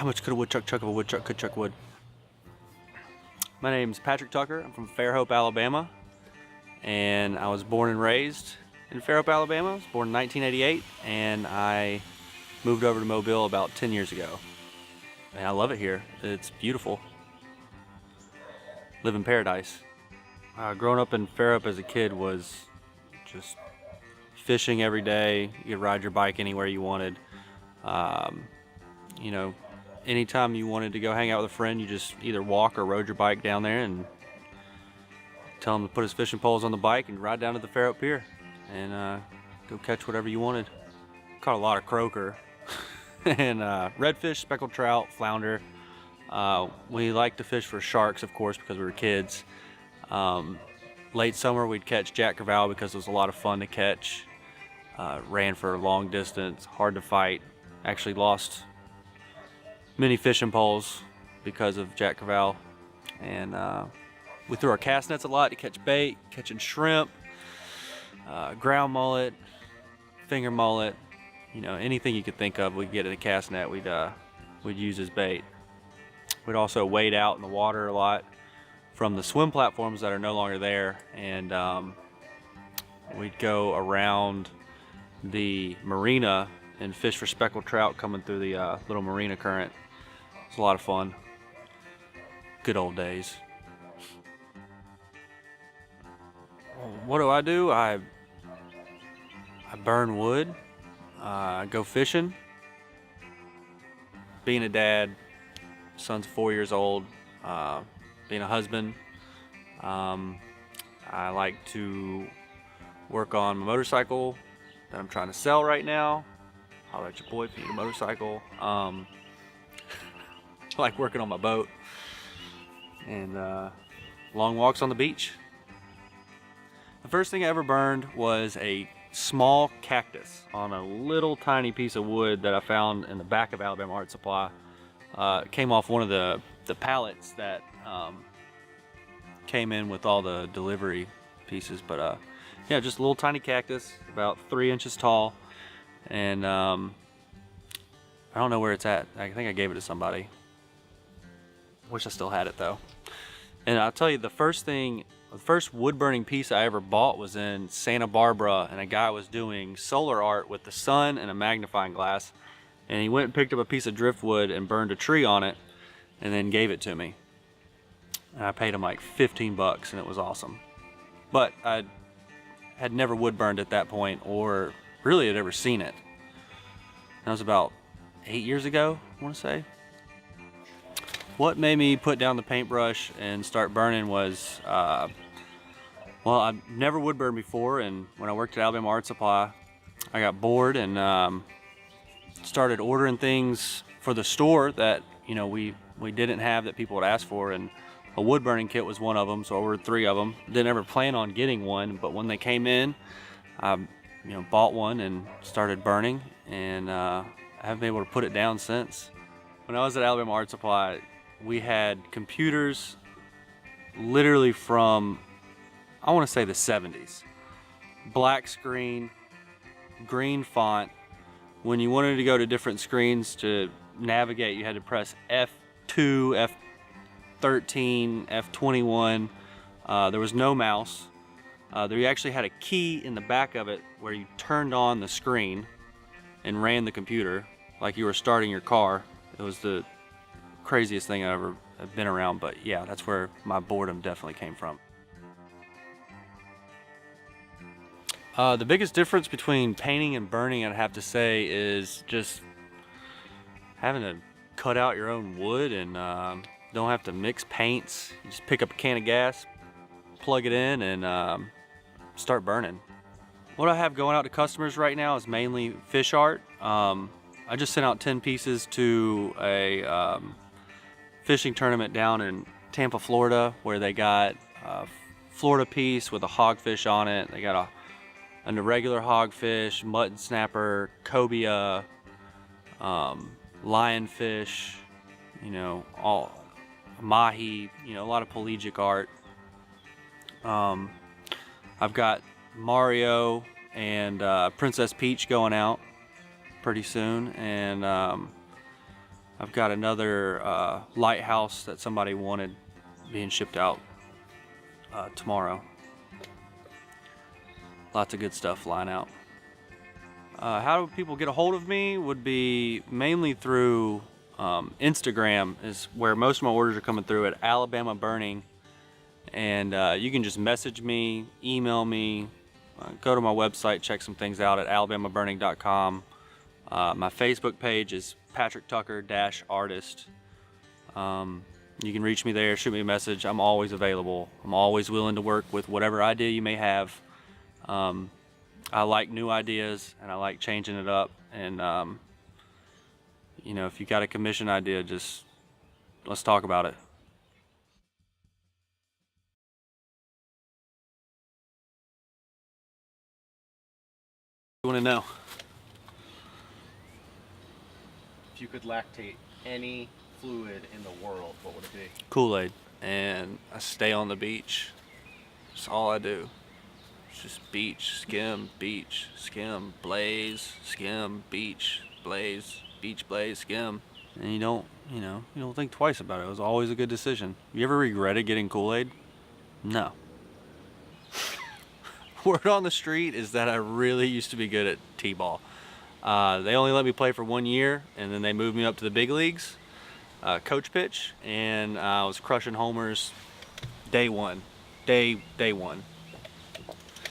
How much could a woodchuck chuck if a woodchuck could chuck wood? My name's Patrick Tucker. I'm from Fairhope, Alabama, and I was born and raised in Fairhope, Alabama. I was born in 1988, and I moved over to Mobile about 10 years ago. And I love it here. It's beautiful. Live in paradise. Growing up in Fairhope as a kid was just fishing every day. You could ride your bike anywhere you wanted. You know, anytime you wanted to go hang out with a friend, you just either walk or rode your bike down there and tell him to put his fishing poles on the bike and ride down to the Fairhope Pier and go catch whatever you wanted. Caught a lot of croaker and redfish, speckled trout, flounder. We liked to fish for sharks, of course, because we were kids. Late summer we'd catch jack crevalle because it was a lot of fun to catch. Ran for a long distance, hard to fight. Actually lost many fishing poles because of jack crevalle. And we threw our cast nets a lot to catch bait, catching shrimp, ground mullet, finger mullet, you know, anything you could think of we'd get in a cast net, we'd use as bait. We'd also wade out in the water a lot from the swim platforms that are no longer there, and we'd go around the marina and fish for speckled trout coming through the little marina current. It's a lot of fun. Good old days. What do? I burn wood. I go fishing. Being a dad, son's 4 years old. Being a husband, I like to work on my motorcycle that I'm trying to sell right now. Holler at your boy if you need a motorcycle. I like working on my boat and long walks on the beach. The first thing I ever burned was a small cactus on a little tiny piece of wood that I found in the back of Alabama Art Supply. It came off one of the pallets that came in with all the delivery pieces, but yeah, just a little tiny cactus about 3 inches tall, and I don't know where it's at. I think I gave it to somebody. Wish I still had it though. And I'll tell you, the first wood burning piece I ever bought was in Santa Barbara, and a guy was doing solar art with the sun and a magnifying glass, and he went and picked up a piece of driftwood and burned a tree on it and then gave it to me. And I paid him like 15 bucks, and it was awesome. But I had never wood burned at that point, or really had ever seen it. That was about 8 years ago, I want to say. What made me put down the paintbrush and start burning was, well, I've never wood burned before, and when I worked at Alabama Art Supply, I got bored and started ordering things for the store that, you know, we didn't have that people would ask for, and a wood burning kit was one of them, so I ordered 3 of them. Didn't ever plan on getting one, but when they came in, I bought one and started burning, and I haven't been able to put it down since. When I was at Alabama Art Supply, we had computers literally from, I want to say, the 70s. Black screen, green font. When you wanted to go to different screens to navigate, you had to press F2, F13, F21. There was no mouse. There actually had a key in the back of it where you turned on the screen and ran the computer like you were starting your car. It was the craziest thing I ever have been around, but yeah, that's where my boredom definitely came from. The biggest difference between painting and burning, I'd have to say, is just having to cut out your own wood and don't have to mix paints. You just pick up a can of gas, plug it in, and start burning. What I have going out to customers right now is mainly fish art. I just sent out 10 pieces to a fishing tournament down in Tampa, Florida, where they got a Florida piece with a hogfish on it. They got a regular hogfish, mutton snapper, cobia, lionfish, you know, all mahi, you know, a lot of pelagic art. I've got Mario and Princess Peach going out pretty soon, and I I've got another lighthouse that somebody wanted being shipped out tomorrow. Lots of good stuff flying out. How do people get a hold of me? Would be mainly through Instagram is where most of my orders are coming through, at Alabama Burning. And you can just message me, email me, go to my website, check some things out at alabamaburning.com. My Facebook page is Patrick Tucker-artist. You can reach me there, shoot me a message. I'm always available. I'm always willing to work with whatever idea you may have. I like new ideas and I like changing it up. And you know, if you got a commission idea, just let's talk about it. You want to know? If you could lactate any fluid in the world, what would it be? Kool-Aid. And I stay on the beach. That's all I do. It's just beach, skim, beach, skim, blaze, skim, beach, blaze, beach, blaze, skim. And you don't think twice about it. It was always a good decision. You ever regretted getting Kool-Aid? No. Word on the street is that I really used to be good at t-ball. They only let me play for 1 year, and then they moved me up to the big leagues, coach pitch, and I was crushing homers day one.